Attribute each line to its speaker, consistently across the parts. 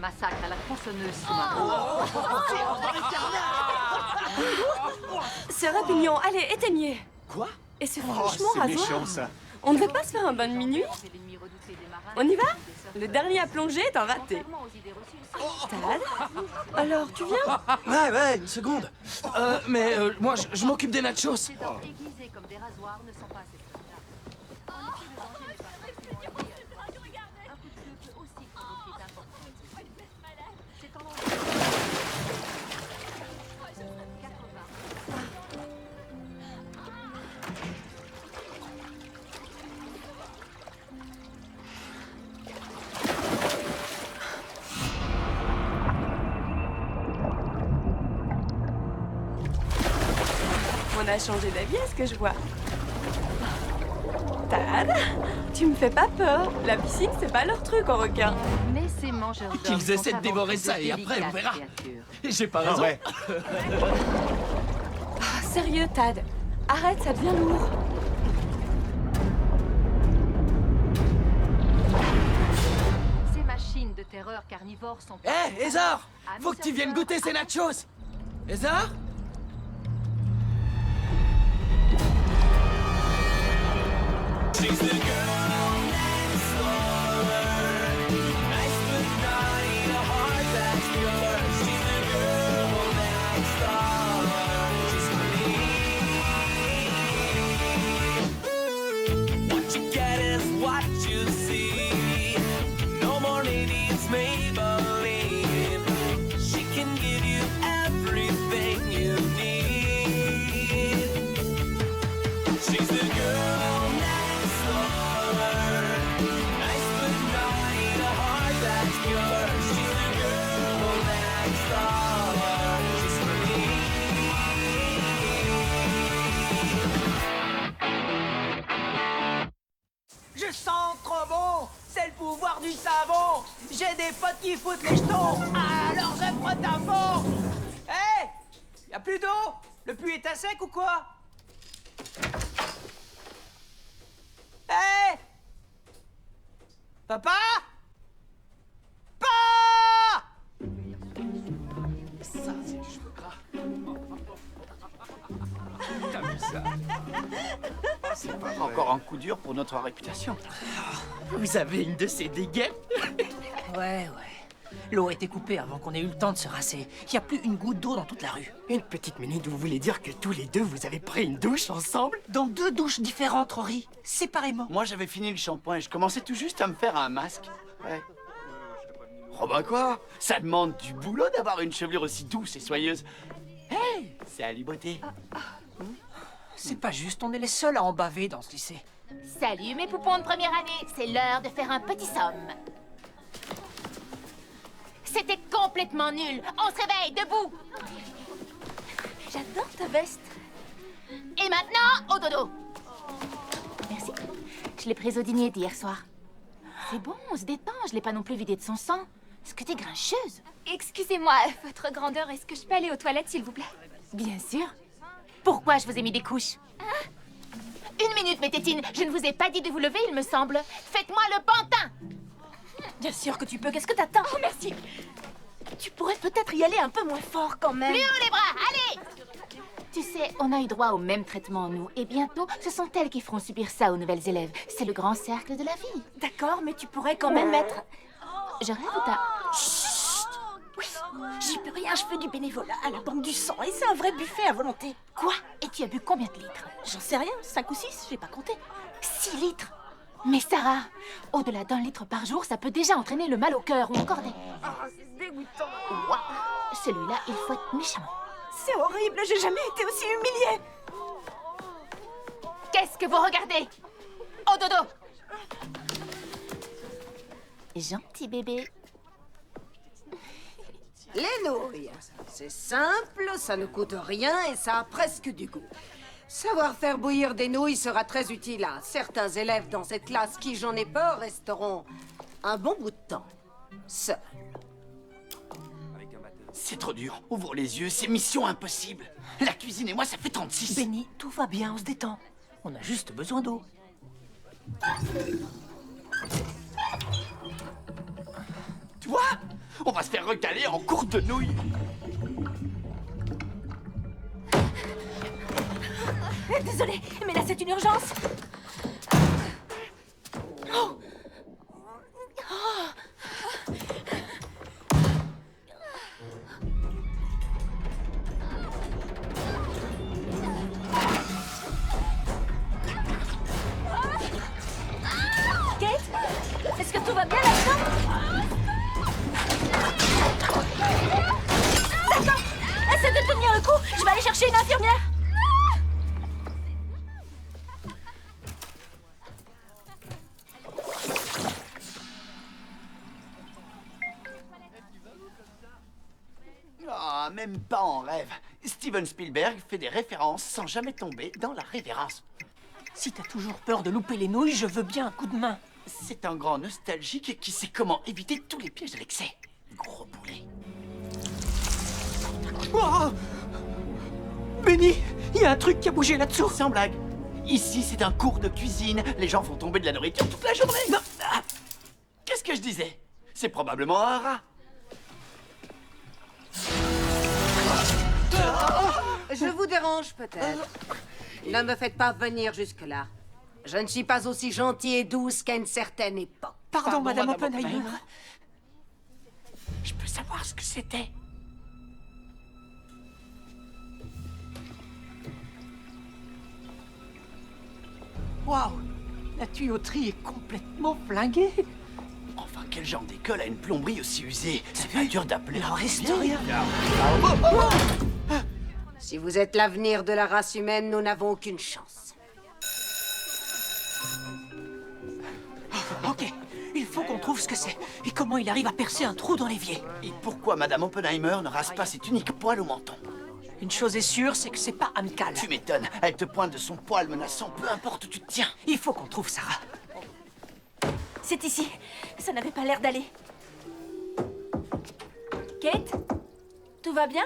Speaker 1: massacre à la tronçonneuse sous-marine.
Speaker 2: Sœur Rapignon, allez, éteignez.
Speaker 3: Quoi?
Speaker 2: Et c'est
Speaker 4: Oh,
Speaker 2: franchement
Speaker 4: c'est
Speaker 2: rasoir.
Speaker 4: méchant, ça.
Speaker 2: On ne veut pas se faire un bain de minuit? On y va? Le dernier à plonger est un raté. Tad? Alors, tu viens?
Speaker 3: Ouais, une seconde. Moi, je m'occupe des nachos.
Speaker 1: Ces dents aiguisées comme des rasoirs ne sont pas assez fortes. Un coup de feu peut aussi provoquer d'importantes. C'est en l'envers. 80.
Speaker 2: On a changé d'avis à ce que je vois. Tad, tu me fais pas peur. La piscine, c'est pas leur truc en requin.
Speaker 1: Mais ces mangeurs d'hommes
Speaker 3: Qu'ils
Speaker 1: sont
Speaker 3: essaient de
Speaker 1: avant
Speaker 3: dévorer
Speaker 1: tout
Speaker 3: ça
Speaker 1: de
Speaker 3: et après, on
Speaker 1: délicates
Speaker 3: verra.
Speaker 1: créatures.
Speaker 3: J'ai pas
Speaker 4: Ah
Speaker 3: raison.
Speaker 4: ouais.
Speaker 2: Ah, sérieux, Tad. Arrête, ça devient lourd.
Speaker 1: Ces machines de terreur carnivores sont...
Speaker 3: Hé, Ezar! Faut que tu viennes goûter ces nachos! Ezar?
Speaker 5: What you get is what you see. No more needs Maybelline. She can give you everything you need. She's the girl next door. Nice but not a heart that's pure. She's the girl next door. She's for me.
Speaker 6: Je sens trop bon, c'est le pouvoir du savon. J'ai des potes qui foutent les jetons, alors je frotte à fond. Hé, y'a plus d'eau? Le puits est à sec ou quoi? Hé, papa? Pa!
Speaker 3: Ça, c'est du cheveu gras. T'as vu ça?
Speaker 4: C'est pas encore un coup dur pour notre réputation.
Speaker 7: Vous avez une de ces dégaines?
Speaker 6: Ouais. L'eau a été coupée avant qu'on ait eu le temps de se rincer. Y a plus une goutte d'eau dans toute la rue.
Speaker 7: Une petite minute, vous voulez dire que tous les deux, vous avez pris une douche ensemble?
Speaker 6: Dans 2 douches différentes, Rory. Séparément.
Speaker 4: Moi, j'avais fini le shampoing et je commençais tout juste à me faire un masque. Ouais. Oh bah quoi? Ça demande du boulot d'avoir une chevelure aussi douce et soyeuse. Hey, salut beauté.
Speaker 6: C'est pas juste, on est les seuls à en baver dans ce lycée.
Speaker 8: Salut mes poupons de première année, c'est l'heure de faire un petit somme. C'était complètement nul. On se réveille, debout. J'adore ta veste. Et maintenant, au dodo. Merci. Je l'ai prise au dîner d'hier soir. C'est bon, on se détend. Je l'ai pas non plus vidé de son sang. Est-ce que t'es grincheuse?
Speaker 9: Excusez-moi, votre grandeur, est-ce que je peux aller aux toilettes, s'il vous plaît?
Speaker 8: Bien sûr. Pourquoi je vous ai mis des couches? Une minute, mes tétines. Je ne vous ai pas dit de vous lever, il me semble. Faites-moi le pantin.
Speaker 9: Bien sûr que tu peux, qu'est-ce que t'attends? Oh, merci. Tu pourrais peut-être y aller un peu moins fort, quand même.
Speaker 8: Plus haut les bras, allez! Tu sais, on a eu droit au même traitement, nous. Et bientôt, ce sont elles qui feront subir ça aux nouvelles élèves. C'est le grand cercle de la vie.
Speaker 9: D'accord, mais tu pourrais quand même être...
Speaker 8: Je rêve ou t'as...
Speaker 9: Oui, j'y peux rien, je fais du bénévolat à la banque du sang et c'est un vrai buffet à volonté.
Speaker 8: Quoi? Et tu as bu combien de litres?
Speaker 9: J'en sais rien, 5 ou 6, j'ai pas compté.
Speaker 8: 6 litres? Mais Sarah, au-delà d'1 litre par jour, ça peut déjà entraîner le mal au cœur ou encore des...
Speaker 9: C'est dégoûtant.
Speaker 8: Ouah. Celui-là, il faut être méchamment.
Speaker 9: C'est horrible, j'ai jamais été aussi humiliée.
Speaker 8: Qu'est-ce que vous regardez? Au dodo! Gentil bébé.
Speaker 10: Les nouilles. C'est simple, ça ne coûte rien et ça a presque du goût. Savoir faire bouillir des nouilles sera très utile à certains élèves dans cette classe qui, j'en ai peur, resteront un bon bout de temps seuls.
Speaker 4: C'est trop dur. Ouvre les yeux, c'est mission impossible. La cuisine et moi, ça fait 36.
Speaker 6: Benny, tout va bien, on se détend. On a juste besoin d'eau.
Speaker 4: Tu vois? On va se faire recaler en courte de nouilles.
Speaker 9: Désolée, mais là c'est une urgence. Oh. Kate, est-ce que tout va bien là-dedans? D'accord, essaie de tenir le coup, je vais aller chercher une infirmière.
Speaker 4: Ah, même pas en rêve. Steven Spielberg fait des références sans jamais tomber dans la révérence.
Speaker 6: Si t'as toujours peur de louper les nouilles, je veux bien un coup de main.
Speaker 4: C'est un grand nostalgique qui sait comment éviter tous les pièges de l'excès. Gros boulet.
Speaker 6: Oh Benny, il y a un truc qui a bougé là-dessous.
Speaker 4: Sans blague. Ici, c'est un cours de cuisine. Les gens font tomber de la nourriture toute la journée. Non. Ah. Qu'est-ce que je disais? C'est probablement un rat.
Speaker 10: Je vous dérange peut-être. Ne me faites pas venir jusque-là. Je ne suis pas aussi gentille et douce qu'à une certaine époque.
Speaker 6: Pardon, Madame Oppenheimer.
Speaker 4: Je peux savoir ce que c'était?
Speaker 6: Waouh, la tuyauterie est complètement flinguée.
Speaker 4: Enfin, quel genre d'école a une plomberie aussi usée? C'est pas dur d'appeler.
Speaker 6: Alors reste rien.
Speaker 10: Si vous êtes l'avenir de la race humaine, nous n'avons aucune chance.
Speaker 6: Ok, il faut qu'on trouve ce que c'est. Et comment il arrive à percer un trou dans l'évier.
Speaker 4: Et pourquoi Madame Oppenheimer ne rase pas cet unique poil au menton?
Speaker 6: Une chose est sûre, c'est que c'est pas amical.
Speaker 4: Tu m'étonnes. Elle te pointe de son poil menaçant, peu importe où tu te tiens.
Speaker 6: Il faut qu'on trouve Sarah.
Speaker 9: C'est ici. Ça n'avait pas l'air d'aller. Kate? Tout va bien?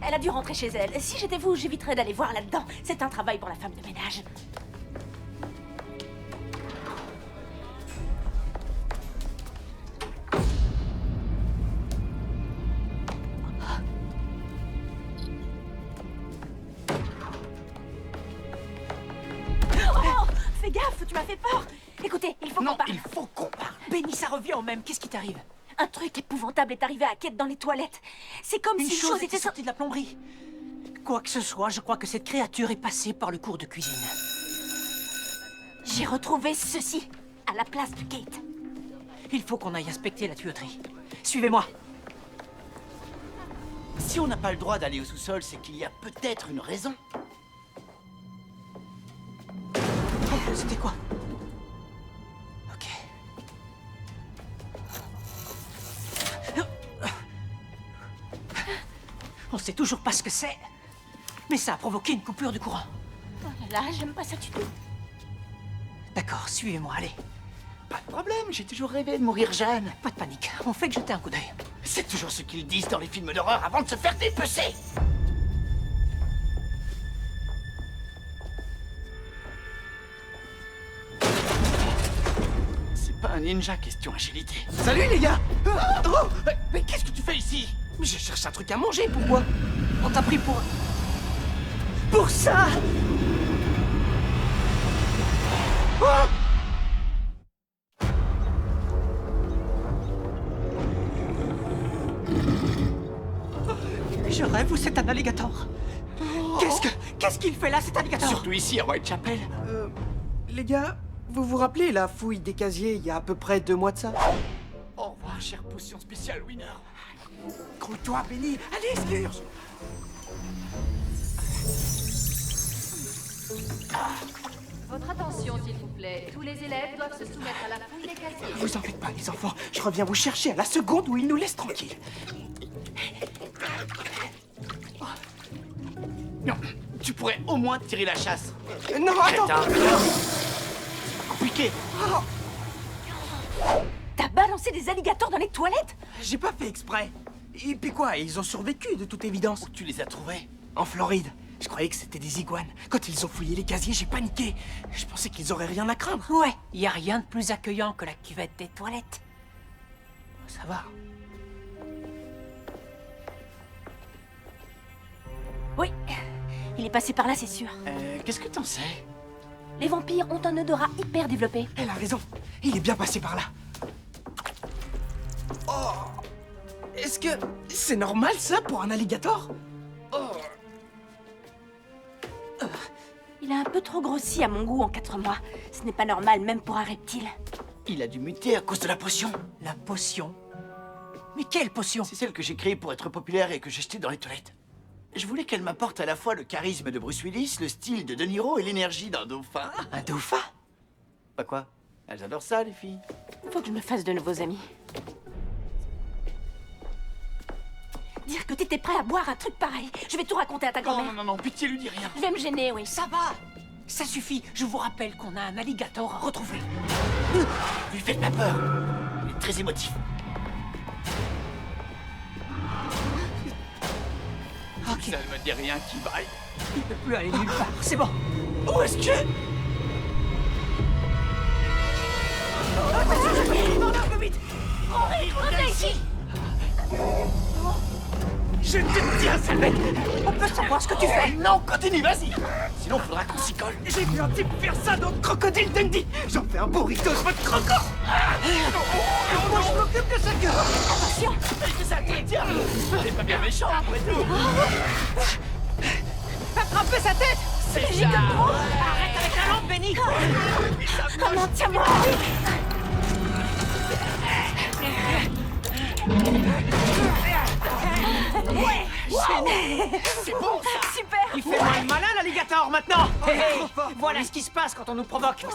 Speaker 9: Elle a dû rentrer chez elle. Si j'étais vous, j'éviterais d'aller voir là-dedans. C'est un travail pour la femme de ménage. Oh, fais gaffe, tu m'as fait peur. Écoutez, il faut qu'on parle.
Speaker 4: Il faut qu'on parle.
Speaker 6: Benny, ça revient au même. Qu'est-ce qui t'arrive?
Speaker 9: Un truc épouvantable est arrivé à Kate dans les toilettes. C'est comme
Speaker 6: Une
Speaker 9: si
Speaker 6: chose était sortie de la plomberie. Quoi que ce soit, je crois que cette créature est passée par le cours de cuisine.
Speaker 9: J'ai retrouvé ceci à la place de Kate.
Speaker 6: Il faut qu'on aille inspecter la tuyauterie. Suivez-moi.
Speaker 4: Si on n'a pas le droit d'aller au sous-sol, c'est qu'il y a peut-être une raison.
Speaker 6: Oh, c'était quoi? Ok. On sait toujours pas ce que c'est, mais ça a provoqué une coupure de courant.
Speaker 9: Oh là là, j'aime pas ça du tout.
Speaker 6: D'accord, suivez-moi, allez.
Speaker 4: Pas de problème, j'ai toujours rêvé de mourir jeune.
Speaker 6: Pas de panique, on fait que jeter un coup d'œil.
Speaker 4: C'est toujours ce qu'ils disent dans les films d'horreur avant de se faire dépecer. C'est pas un ninja question agilité.
Speaker 3: Salut les gars!
Speaker 4: Oh, mais qu'est-ce que tu fais ici?
Speaker 3: Mais je cherche un truc à manger, pourquoi? On t'a pris pour... Pour ça! Oh!
Speaker 6: Je rêve ou c'est un alligator? Qu'est-ce qu'il fait là, cet alligator?
Speaker 4: Surtout ici, à Whitechapel.
Speaker 3: Les gars, vous vous rappelez la fouille des casiers il y a à peu près 2 mois de ça?
Speaker 4: Au revoir, chère potion spéciale Winner.
Speaker 3: Grouille-toi, Benny! Allez, Scourge!
Speaker 1: Votre attention, s'il vous plaît. Tous les élèves doivent se soumettre à la fouille des casiers.
Speaker 3: Vous en faites pas, les enfants. Je reviens vous chercher à la seconde où ils nous laissent tranquilles.
Speaker 4: Non, tu pourrais au moins tirer la chasse.
Speaker 3: Non, attends!
Speaker 4: Compliqué.
Speaker 9: T'as balancé des alligators dans les toilettes?
Speaker 3: J'ai pas fait exprès. Et puis quoi, ils ont survécu de toute évidence.
Speaker 4: Où tu les as trouvés?
Speaker 3: En Floride. Je croyais que c'était des iguanes. Quand ils ont fouillé les casiers, j'ai paniqué. Je pensais qu'ils auraient rien à craindre.
Speaker 6: Ouais, y a rien de plus accueillant que la cuvette des toilettes.
Speaker 3: Ça va.
Speaker 9: Oui, il est passé par là, c'est sûr.
Speaker 4: Qu'est-ce que t'en sais?
Speaker 9: Les vampires ont un odorat hyper développé.
Speaker 3: Elle a raison. Il est bien passé par là. Oh! Est-ce que c'est normal, ça, pour un alligator? Oh!
Speaker 9: Il a un peu trop grossi à mon goût en 4 mois. Ce n'est pas normal, même pour un reptile.
Speaker 4: Il a dû muter à cause de la potion.
Speaker 6: La potion? Mais quelle potion?
Speaker 4: C'est celle que j'ai créée pour être populaire et que j'ai jetée dans les toilettes. Je voulais qu'elle m'apporte à la fois le charisme de Bruce Willis, le style de De Niro et l'énergie d'un dauphin.
Speaker 3: Un dauphin?
Speaker 4: Bah quoi? Elles adorent ça, les filles.
Speaker 9: Faut que je me fasse de nouveaux amis. Dire que t'étais prêt à boire un truc pareil. Je vais tout raconter à ta
Speaker 4: Non,
Speaker 9: grand-mère.
Speaker 4: non, pitié, lui dis rien.
Speaker 9: Je vais me gêner, oui.
Speaker 6: Ça va. Ça suffit. Je vous rappelle qu'on a un alligator à retrouver.
Speaker 4: Lui faites pas peur. Il est très émotif.
Speaker 6: Ok.
Speaker 4: Ça ne me dit rien qui vaille.
Speaker 6: Il peut plus aller nulle part. C'est bon.
Speaker 4: Où est-ce que...
Speaker 3: Je te tiens, sale bête!
Speaker 6: On peut savoir ce que tu fais.
Speaker 4: Non, continue, vas-y. Sinon, faudra qu'on s'y colle.
Speaker 3: J'ai vu un type faire ça dans Crocodile Dundee! J'en fais un burrito, votre croco!
Speaker 6: Moi, je m'occupe de sa queue.
Speaker 9: Attention.
Speaker 4: C'est ça, tiens. C'est pas bien méchant, après tout.
Speaker 6: Attrapez sa tête.
Speaker 4: C'est
Speaker 6: J'ai
Speaker 4: ça.
Speaker 6: que trop. Arrête avec la lampe, Benny.
Speaker 9: Oh non, tiens-moi.
Speaker 4: C'est bon, ça.
Speaker 9: Super.
Speaker 6: Il fait moins le malin, l'alligator, maintenant. Hey, voilà ce qui se passe quand on nous provoque.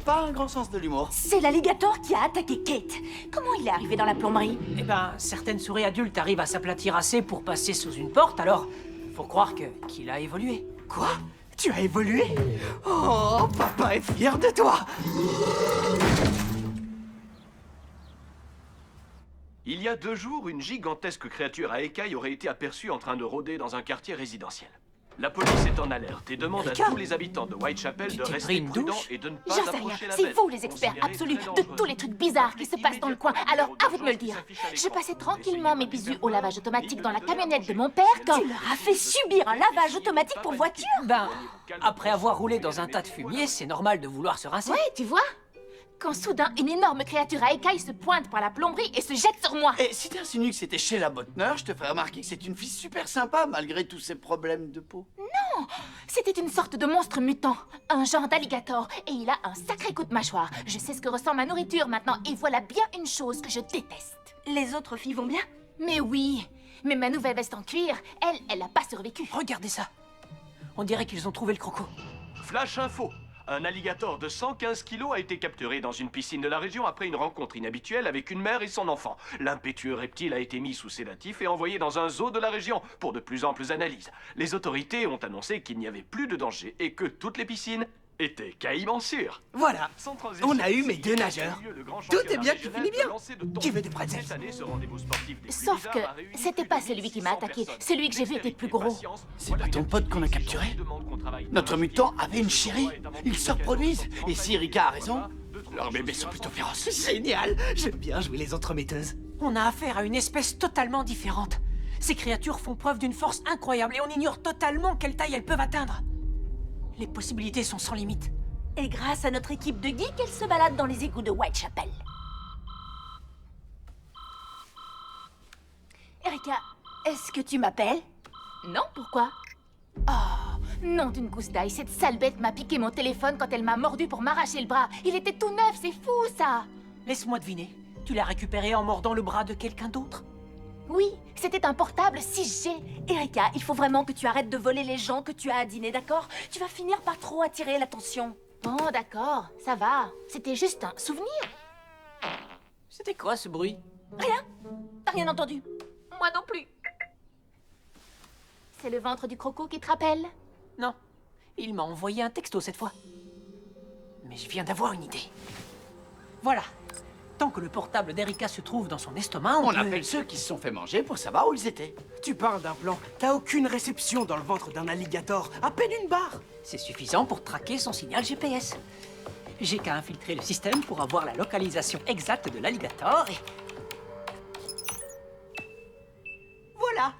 Speaker 4: Pas un grand sens de l'humour.
Speaker 9: C'est l'alligator qui a attaqué Kate. Comment il est arrivé dans la plomberie?
Speaker 6: Eh ben, certaines souris adultes arrivent à s'aplatir assez pour passer sous une porte, alors faut croire qu'il a évolué.
Speaker 3: Quoi? Tu as évolué? Oh, papa est fier de toi!
Speaker 11: Il y a 2 jours, une gigantesque créature à écailles aurait été aperçue en train de rôder dans un quartier résidentiel. La police est en alerte et demande à
Speaker 6: Rika,
Speaker 11: tous les habitants de Whitechapel de
Speaker 6: tu t'es pris
Speaker 11: rester
Speaker 6: une
Speaker 11: prudents
Speaker 6: douche
Speaker 11: et de ne pas
Speaker 8: J'en sais rien,
Speaker 11: approcher la
Speaker 8: c'est
Speaker 11: bête.
Speaker 8: vous les experts
Speaker 11: Considérée
Speaker 8: absolus
Speaker 11: très
Speaker 8: de
Speaker 11: dangereuse.
Speaker 8: tous les trucs bizarres qui se passent dans le coin, alors à vous de me le dire. Je passais tranquillement mes bisous au lavage automatique dans la camionnette de mon père quand...
Speaker 9: Tu leur as fait subir un lavage automatique pour voiture?
Speaker 6: Ben, après avoir roulé dans un tas de fumier, c'est normal de vouloir se rincer.
Speaker 8: Ouais, tu vois? Quand soudain, une énorme créature à écailles se pointe par la plomberie et se jette sur moi.
Speaker 4: Et si t'insinues que c'était chez la Botner, je te ferai remarquer que c'est une fille super sympa malgré tous ses problèmes de peau.
Speaker 8: C'était une sorte de monstre mutant, un genre d'alligator, et il a un sacré coup de mâchoire. Je sais ce que ressent ma nourriture maintenant, et voilà bien une chose que je déteste.
Speaker 9: Les autres filles vont bien?
Speaker 8: Mais oui, mais ma nouvelle veste en cuir, elle a pas survécu.
Speaker 6: Regardez ça. On dirait qu'ils ont trouvé le croco.
Speaker 11: Flash info. Un alligator de 115 kilos a été capturé dans une piscine de la région après une rencontre inhabituelle avec une mère et son enfant. L'impétueux reptile a été mis sous sédatif et envoyé dans un zoo de la région pour de plus amples analyses. Les autorités ont annoncé qu'il n'y avait plus de danger et que toutes les piscines étaient caïmans sûrs.
Speaker 3: Voilà,
Speaker 11: Sans transition,
Speaker 3: on a eu mes
Speaker 11: c'est
Speaker 3: 2
Speaker 11: hier
Speaker 3: nageurs.
Speaker 11: qu'a eu lieu le grand
Speaker 3: Tout est
Speaker 11: championnat
Speaker 3: bien qui
Speaker 11: régional
Speaker 3: finit
Speaker 11: de
Speaker 3: bien.
Speaker 11: lancer de thon.
Speaker 3: Qui veut des pretzels?
Speaker 11: Cette année, ce rendez-vous sportif des plus
Speaker 8: Sauf
Speaker 11: bizarres
Speaker 8: que
Speaker 11: a réuni
Speaker 8: c'était
Speaker 11: plus
Speaker 8: pas
Speaker 11: de
Speaker 8: celui qui m'a
Speaker 11: 1600
Speaker 8: attaqué.
Speaker 11: personnes.
Speaker 8: Celui que j'ai vu était plus gros.
Speaker 4: C'est pas ton pote qu'on a capturé? Notre mutant avait une chérie. Ils se reproduisent. Et si Rika a raison, leurs bébés sont plutôt féroces.
Speaker 3: Génial! J'aime bien jouer les entremetteuses.
Speaker 6: On a affaire à une espèce totalement différente. Ces créatures font preuve d'une force incroyable et on ignore totalement quelle taille elles peuvent atteindre. Les possibilités sont sans limite.
Speaker 9: Et grâce à notre équipe de geeks, elle se balade dans les égouts de Whitechapel. Erika, est-ce que tu m'appelles?
Speaker 8: Non, pourquoi? Oh, nom d'une gousse d'ail, cette sale bête m'a piqué mon téléphone quand elle m'a mordu pour m'arracher le bras. Il était tout neuf, c'est fou ça!
Speaker 6: Laisse-moi deviner. Tu l'as récupéré en mordant le bras de quelqu'un d'autre?
Speaker 8: Oui, c'était un portable 6G.
Speaker 9: Erika, il faut vraiment que tu arrêtes de voler les gens que tu as à dîner, d'accord? Tu vas finir par trop attirer l'attention.
Speaker 8: Bon, d'accord, ça va. C'était juste un souvenir.
Speaker 6: C'était quoi ce bruit?
Speaker 9: Rien? T'as rien entendu?
Speaker 8: Moi non plus. C'est le ventre du croco qui te rappelle?
Speaker 6: Non. Il m'a envoyé un texto cette fois. Mais je viens d'avoir une idée. Voilà. Tant que le portable d'Erika se trouve dans son estomac,
Speaker 4: On
Speaker 6: peut...
Speaker 4: appelle ceux qui se sont fait manger pour savoir où ils étaient.
Speaker 7: Tu parles d'un plan. T'as aucune réception dans le ventre d'un alligator. À peine une barre.
Speaker 6: C'est suffisant pour traquer son signal GPS. J'ai qu'à infiltrer le système pour avoir la localisation exacte de l'alligator et... Voilà.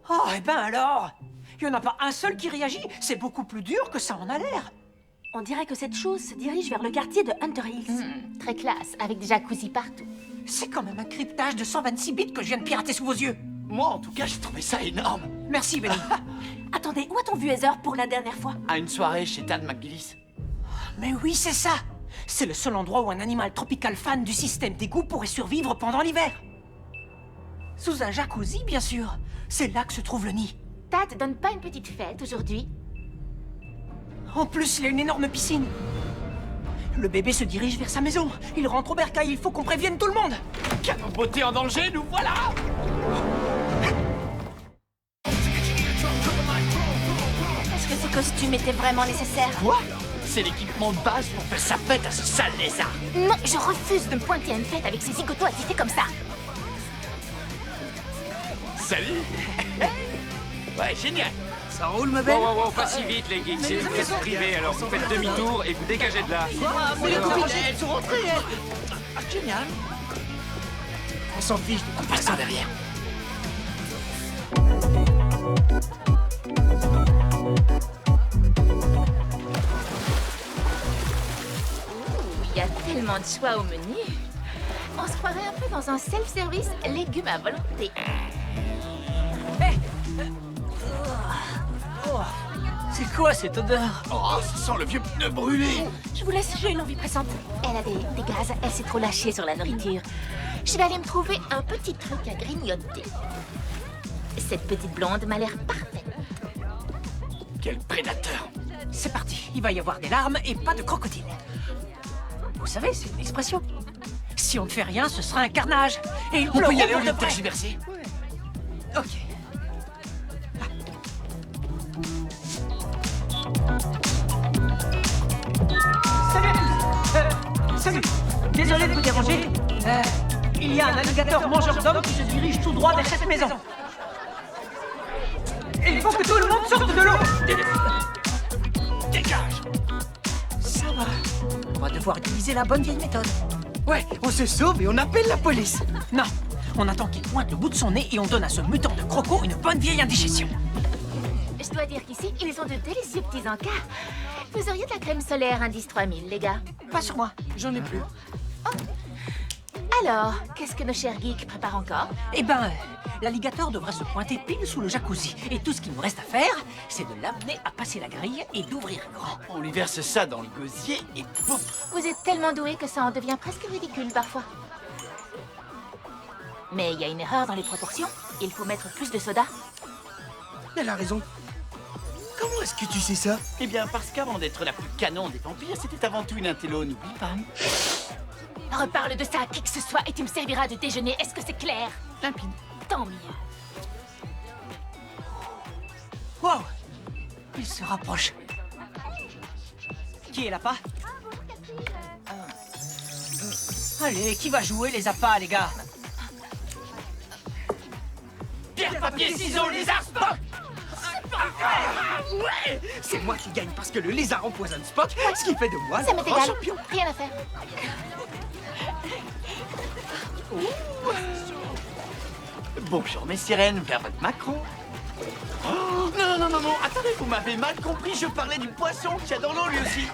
Speaker 6: Oh, et ben alors, il n'y en a pas un seul qui réagit. C'est beaucoup plus dur que ça en a l'air.
Speaker 9: On dirait que cette chose se dirige vers le quartier de Hunter Hills.
Speaker 8: Très classe, avec des jacuzzi partout.
Speaker 6: C'est quand même un cryptage de 126 bits que je viens de pirater sous vos yeux.
Speaker 4: Moi, en tout cas, j'ai trouvé ça énorme.
Speaker 6: Merci, Benny.
Speaker 9: Attendez, où a-t-on vu Heather pour la dernière fois?
Speaker 4: À une soirée chez Tad McGillis.
Speaker 6: Mais oui, c'est ça. C'est le seul endroit où un animal tropical fan du système d'égout pourrait survivre pendant l'hiver. Sous un jacuzzi, bien sûr. C'est là que se trouve le nid.
Speaker 8: Tad donne pas une petite fête aujourd'hui?
Speaker 6: En plus, il y a une énorme piscine. Le bébé se dirige vers sa maison. Il rentre au bercail, il faut qu'on prévienne tout le monde.
Speaker 4: Canon beauté en danger, nous voilà.
Speaker 9: Est-ce que ces costumes étaient vraiment nécessaires?
Speaker 4: Quoi? C'est l'équipement de base pour faire sa fête à ce sale lézard.
Speaker 8: Non, je refuse de me pointer à une fête avec ces zigotos attitrés comme ça.
Speaker 4: Salut. Ouais, génial.
Speaker 7: Ça roule, ma belle?
Speaker 12: Wow, pas si vite, les geeks. C'est une fête privée, alors vous faites demi-tour et vous dégagez de là.
Speaker 7: Mais les copines, elles sont rentrées, elles. Ah, génial. On s'en fiche de tout ça derrière.
Speaker 8: Il y a tellement de choix au menu. On se croirait un peu dans un self-service légumes à volonté.
Speaker 6: C'est quoi cette odeur?
Speaker 4: Oh, ça sent le vieux pneu brûlé.
Speaker 8: Je vous laisse, j'ai une envie pressante. Elle a des gaz, elle s'est trop lâchée sur la nourriture. Je vais aller me trouver un petit truc à grignoter. Cette petite blonde m'a l'air parfaite.
Speaker 4: Quel prédateur.
Speaker 6: C'est parti, il va y avoir des larmes et pas de crocodile. Vous savez, c'est une expression. Si on ne fait rien, ce sera un carnage. Et ils
Speaker 4: On peut y aller au lieu de
Speaker 6: vrai.
Speaker 4: tergiverser.
Speaker 6: Ok. Salut. Désolé de vous déranger. Il y a un alligator mangeur d'hommes qui se dirige tout droit vers cette maison. Il faut que tout le monde sorte de l'eau.
Speaker 4: Dégage.
Speaker 6: Ça va. On va devoir utiliser la bonne vieille méthode.
Speaker 7: Ouais, on se sauve et on appelle la police.
Speaker 6: Non, on attend qu'il pointe le bout de son nez et on donne à ce mutant de croco une bonne vieille indigestion.
Speaker 8: Je dois dire qu'ici, ils ont de délicieux petits encas. Vous auriez de la crème solaire Indice 3000, les gars.
Speaker 6: Pas sur moi.
Speaker 7: J'en ai plus.
Speaker 8: Alors, qu'est-ce que nos chers geeks préparent encore?
Speaker 6: Eh ben, l'alligator devrait se pointer pile sous le jacuzzi. Et tout ce qu'il nous reste à faire, c'est de l'amener à passer la grille et d'ouvrir grand.
Speaker 4: On lui verse ça dans le gosier et boum.
Speaker 8: Vous êtes tellement doués que ça en devient presque ridicule parfois. Mais il y a une erreur dans les proportions. Il faut mettre plus de soda.
Speaker 7: Elle a raison. Comment est-ce que tu sais ça?
Speaker 4: Eh bien, parce qu'avant d'être la plus canon des vampires, c'était avant tout une intello, n'oublie pas.
Speaker 8: Reparle de ça à qui que ce soit et tu me serviras de déjeuner. Est-ce que c'est clair?
Speaker 4: Limpide.
Speaker 8: Tant mieux.
Speaker 6: Wow! Il se rapproche. Qui est l'appât? Allez, qui va jouer les appâts, les gars?
Speaker 4: Pierre, papier, ciseaux, lézard, Spock.
Speaker 7: Ouais! C'est moi qui gagne parce que le lézard empoisonne Spock, ce qui fait de moi
Speaker 8: Ça
Speaker 7: le
Speaker 8: m'est
Speaker 7: grand
Speaker 8: égal.
Speaker 7: champion.
Speaker 8: Rien à faire.
Speaker 4: Bonjour, mes sirènes, vers votre Macron. Oh, non, attendez, vous m'avez mal compris, je parlais du poisson qu'il y a dans l'eau, lui aussi.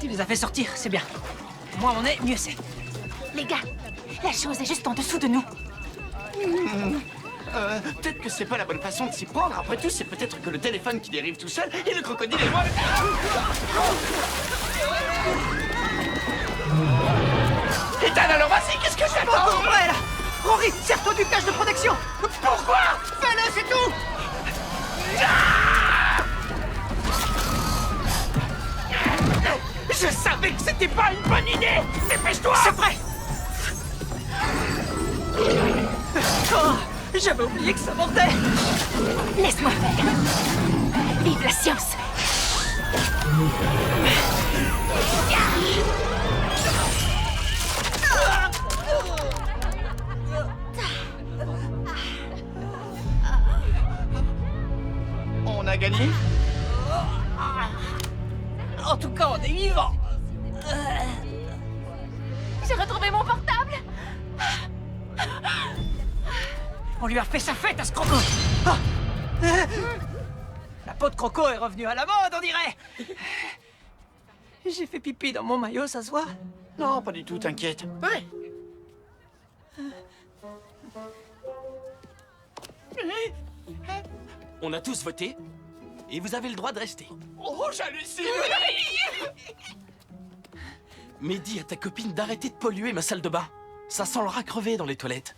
Speaker 6: Tu les as fait sortir, c'est bien. Moins on est, mieux c'est.
Speaker 8: Les gars, la chose est juste en dessous de nous.
Speaker 4: Peut-être que c'est pas la bonne façon de s'y prendre. Après tout, c'est peut-être que le téléphone qui dérive tout seul et le crocodile est loin. Ethan, alors vas-y, qu'est-ce que j'attends?
Speaker 6: Oh, ouais, là! Rory, serre-toi du cache de protection!
Speaker 4: Pourquoi? Fais-le, c'est tout. Je savais que c'était pas une bonne idée. Dépêche-toi.
Speaker 6: C'est prêt! Oh, j'avais oublié que ça mordait!
Speaker 8: Laisse-moi faire. Vive la science.
Speaker 4: On a gagné?
Speaker 6: En tout cas, on est vivants.
Speaker 9: J'ai retrouvé mon portable.
Speaker 6: On lui a fait sa fête à ce croco. Ah. La peau de croco est revenue à la mode, on dirait. J'ai fait pipi dans mon maillot, ça se voit?
Speaker 4: Non, pas du tout, t'inquiète.
Speaker 7: Ouais.
Speaker 13: On a tous voté et vous avez le droit de rester.
Speaker 4: Oh, j'hallucine!
Speaker 13: Mais dis à ta copine d'arrêter de polluer ma salle de bain. Ça sent le rat crevé dans les toilettes.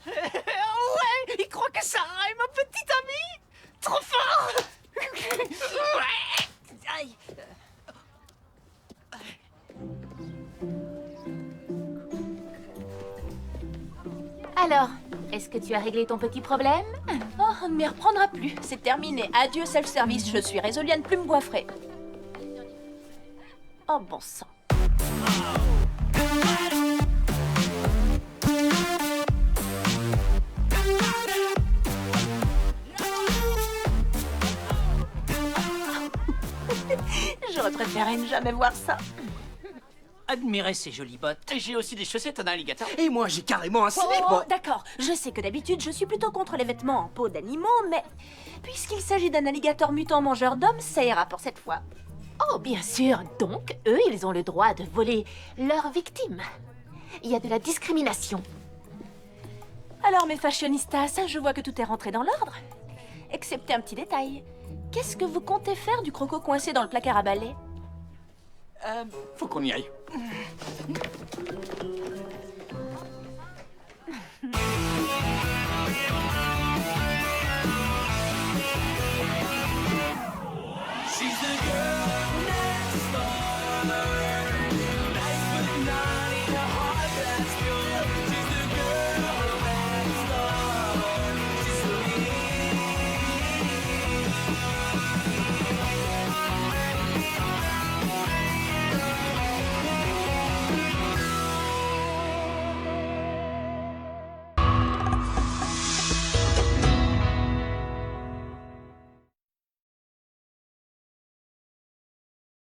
Speaker 6: Ouais, il croit que ça aille, ma petite amie. Trop fort. Aïe.
Speaker 8: Alors, est-ce que tu as réglé ton petit problème?
Speaker 9: Oh, on ne m'y reprendra plus. C'est terminé. Adieu self-service. Je suis résolue à ne plus me goiffrer. Oh, bon sang. J'aurais préféré ne jamais voir ça.
Speaker 6: Admirez ces jolies bottes.
Speaker 4: Et j'ai aussi des chaussettes en alligator.
Speaker 7: Et moi, j'ai carrément un slip.
Speaker 9: Oh, d'accord. Je sais que d'habitude, je suis plutôt contre les vêtements en peau d'animaux, mais puisqu'il s'agit d'un alligator mutant mangeur d'hommes, ça ira pour cette fois.
Speaker 8: Oh, bien sûr. Donc, eux, ils ont le droit de voler leurs victimes. Il y a de la discrimination.
Speaker 9: Alors, mes fashionistas, je vois que tout est rentré dans l'ordre. Excepté un petit détail. Qu'est-ce que vous comptez faire du croco coincé dans le placard à balai?
Speaker 4: Faut qu'on y aille.